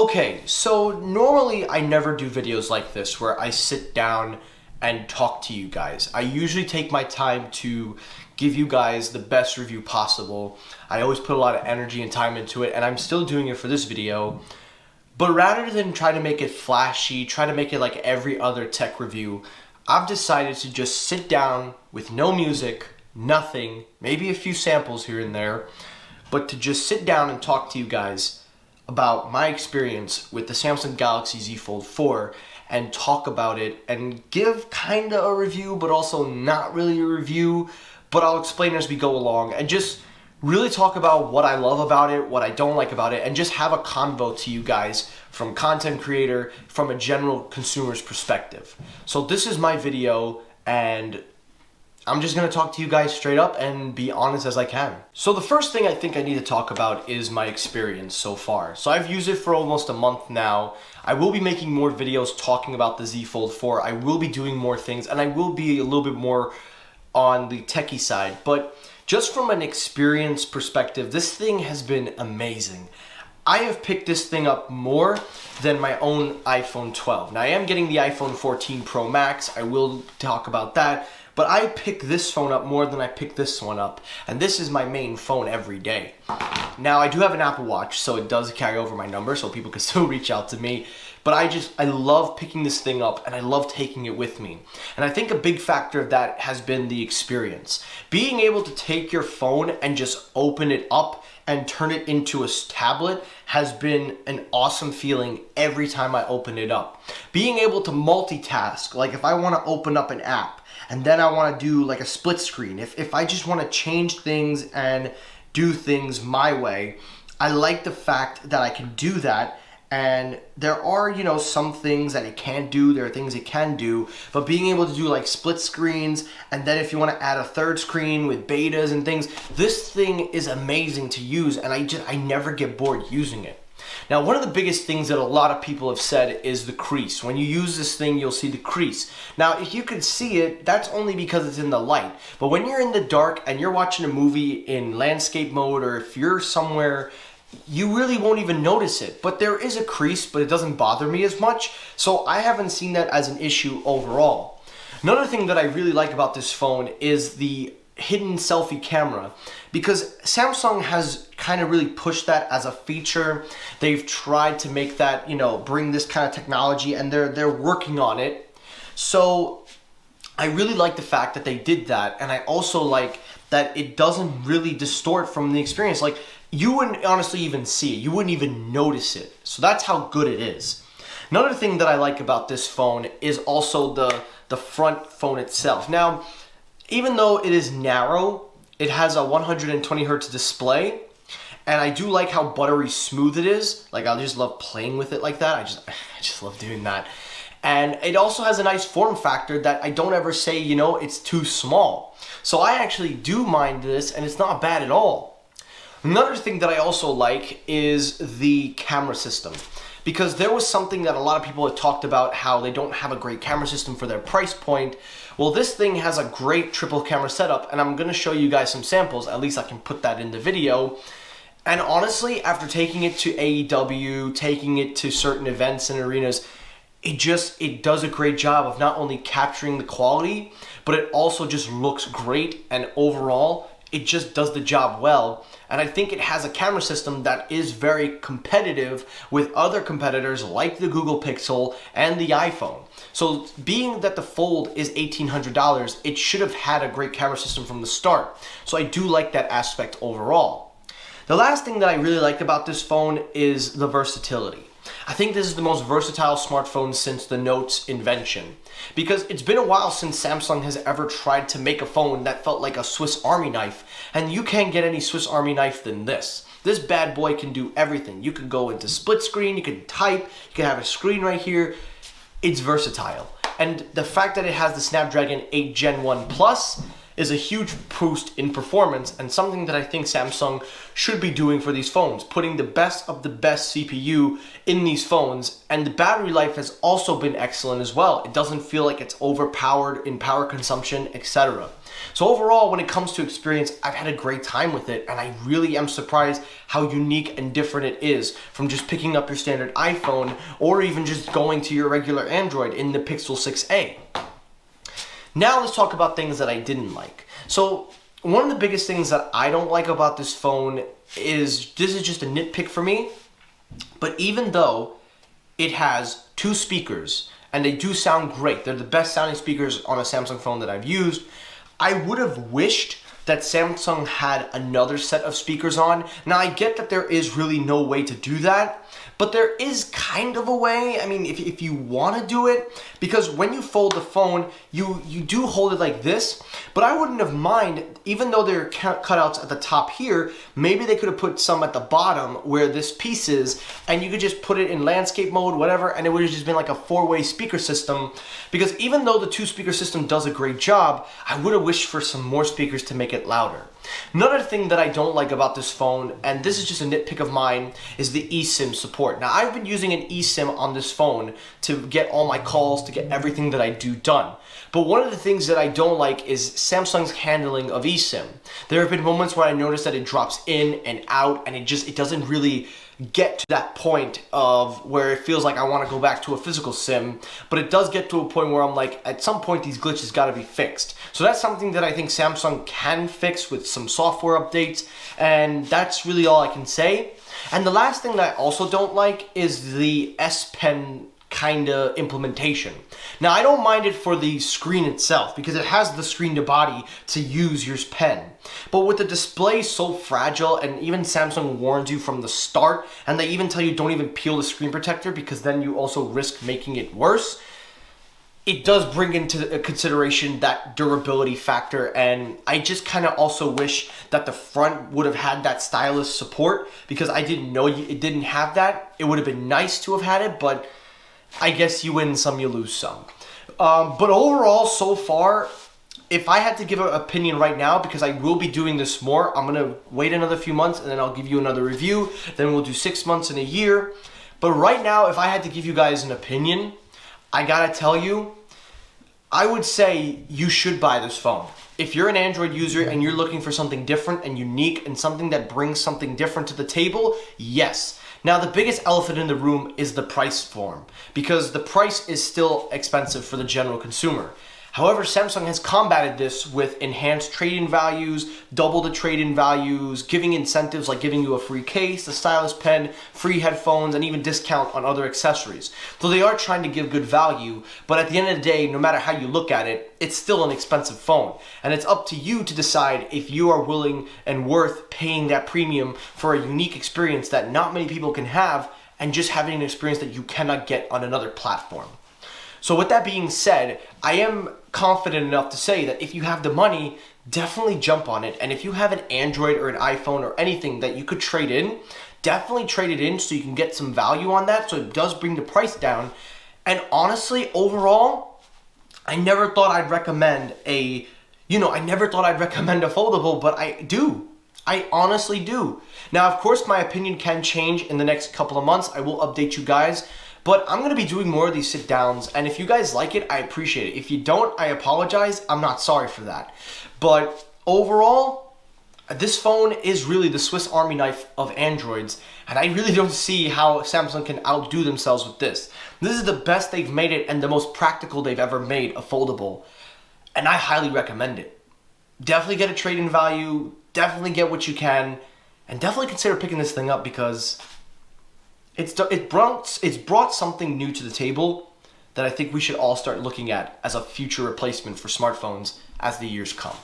Okay, so normally I never do videos like this where I sit down and talk to you guys. I usually take my time to give you guys the best review possible. I always put a lot of energy and time into it, and I'm still doing it for this video. But rather than try to make it flashy, try to make it like every other tech review, I've decided to just sit down with no music, nothing, maybe a few samples here and there, but to just sit down and talk to you guys about my experience with the Samsung Galaxy Z Fold 4 and talk about it and give kind of a review, but also not really a review, but I'll explain as we go along and just really talk about what I love about it, what I don't like about it, and just have a convo to you guys from content creator, from a general consumer's perspective. So this is my video, and I'm just gonna talk to you guys straight up and be honest as I can. So the first thing I think I need to talk about is my experience so far. So I've used it for almost a month now. I will be making more videos talking about the Z Fold 4. I will be doing more things, and I will be a little bit more on the techie side. But just from an experience perspective, this thing has been amazing. I have picked this thing up more than my own iPhone 12. Now I am getting the iPhone 14 Pro Max. I will talk about that. But I pick this phone up more than I pick this one up. And this is my main phone every day. Now, I do have an Apple Watch, so it does carry over my number, so people can still reach out to me. But I love picking this thing up, and I love taking it with me. And I think a big factor of that has been the experience. Being able to take your phone and just open it up and turn it into a tablet has been an awesome feeling every time I open it up. Being able to multitask, like if I want to open up an app, and then I want to do like a split screen. If I just want to change things and do things my way, I like the fact that I can do that. And there are, some things that it can't do, there are things it can do, but being able to do like split screens, and then if you want to add a third screen with betas and things, this thing is amazing to use, and I never get bored using it. Now, one of the biggest things that a lot of people have said is the crease. When you use this thing, you'll see the crease. Now, if you can see it, that's only because it's in the light. But when you're in the dark and you're watching a movie in landscape mode, or if you're somewhere, you really won't even notice it. But there is a crease, but it doesn't bother me as much. So I haven't seen that as an issue overall. Another thing that I really like about this phone is the hidden selfie camera, because Samsung has kind of really pushed that as a feature. They've tried to make that, bring this kind of technology, and they're working on it. So I really like the fact that they did that, and I also like that it doesn't really distort from the experience. Like, you wouldn't honestly even see it. You wouldn't even notice it. So that's how good it is. Another thing that I like about this phone is also the front phone itself. Now, even though it is narrow, it has a 120 hertz display, and I do like how buttery smooth it is. Like, I just love playing with it like that. I just love doing that. And it also has a nice form factor that I don't ever say, it's too small. So I actually do mind this, and it's not bad at all. Another thing that I also like is the camera system, because there was something that a lot of people had talked about, how they don't have a great camera system for their price point. Well, this thing has a great triple camera setup, and I'm going to show you guys some samples. At least I can put that in the video. And honestly, after taking it to AEW, taking it to certain events and arenas, it does a great job of not only capturing the quality, but it also just looks great, and overall, it just does the job well. And I think it has a camera system that is very competitive with other competitors like the Google Pixel and the iPhone. So being that the Fold is $1,800, it should have had a great camera system from the start. So I do like that aspect overall. The last thing that I really like about this phone is the versatility. I think this is the most versatile smartphone since the Note's invention, because it's been a while since Samsung has ever tried to make a phone that felt like a Swiss Army knife, and you can't get any Swiss Army knife than this. This bad boy can do everything. You can go into split screen, you can type, you can have a screen right here. It's versatile. And the fact that it has the Snapdragon 8 Gen 1 Plus, is a huge boost in performance and something that I think Samsung should be doing for these phones, putting the best of the best CPU in these phones. And the battery life has also been excellent as well. It doesn't feel like it's overpowered in power consumption, etc. So overall, when it comes to experience, I've had a great time with it, and I really am surprised how unique and different it is from just picking up your standard iPhone or even just going to your regular Android in the Pixel 6a. Now let's talk about things that I didn't like. So one of the biggest things that I don't like about this phone is, this is just a nitpick for me, but even though it has 2 speakers, and they do sound great, they're the best sounding speakers on a Samsung phone that I've used, I would have wished that Samsung had another set of speakers on. Now I get that there is really no way to do that, but there is kind of a way. I mean, if you want to do it, because when you fold the phone, you do hold it like this, but I wouldn't have mind, even though there are cutouts at the top here, maybe they could have put some at the bottom where this piece is, and you could just put it in landscape mode, whatever, and it would have just been like a 4-way speaker system, because even though the 2-speaker system does a great job, I would have wished for some more speakers to make it louder. Another thing that I don't like about this phone, and this is just a nitpick of mine, is the eSIM support. Now, I've been using an eSIM on this phone to get all my calls, to get everything that I do done. But one of the things that I don't like is Samsung's handling of eSIM. There have been moments where I notice that it drops in and out, and it doesn't really get to that point of where it feels like I want to go back to a physical SIM, but it does get to a point where I'm like, at some point these glitches got to be fixed. So that's something that I think Samsung can fix with some software updates, and that's really all I can say. And the last thing that I also don't like is the S Pen kind of implementation. Now, I don't mind it for the screen itself because it has the screen to body to use your pen. But with the display so fragile, and even Samsung warns you from the start, and they even tell you don't even peel the screen protector because then you also risk making it worse, it does bring into consideration that durability factor, and I just kind of also wish that the front would have had that stylus support because I didn't know it didn't have that. It would have been nice to have had it, but I guess you win some, you lose some. But overall, so far, if I had to give an opinion right now, because I will be doing this more, I'm going to wait another few months and then I'll give you another review. Then we'll do 6 months and a year. But right now, if I had to give you guys an opinion, I gotta tell you, I would say you should buy this phone. If you're an Android user and you're looking for something different and unique and something that brings something different to the table, yes. Now, the biggest elephant in the room is the price form, because the price is still expensive for the general consumer. However, Samsung has combated this with enhanced trade-in values, double the trade-in values, giving incentives like giving you a free case, a stylus pen, free headphones, and even discount on other accessories. So they are trying to give good value, but at the end of the day, no matter how you look at it, it's still an expensive phone. And it's up to you to decide if you are willing and worth paying that premium for a unique experience that not many people can have, and just having an experience that you cannot get on another platform. So with that being said, I am confident enough to say that if you have the money, definitely jump on it. And if you have an Android or an iPhone or anything that you could trade in, definitely trade it in so you can get some value on that, so it does bring the price down. And honestly, overall, I never thought I'd recommend a foldable, but I do. I honestly do. Now, of course, my opinion can change in the next couple of months. I will update you guys. But I'm going to be doing more of these sit downs, and if you guys like it, I appreciate it. If you don't, I apologize. I'm not sorry for that. But overall, this phone is really the Swiss Army knife of Androids, and I really don't see how Samsung can outdo themselves with this. This is the best they've made it and the most practical they've ever made a foldable, and I highly recommend it. Definitely get a trade-in value, definitely get what you can, and definitely consider picking this thing up because it's brought something new to the table that I think we should all start looking at as a future replacement for smartphones as the years come.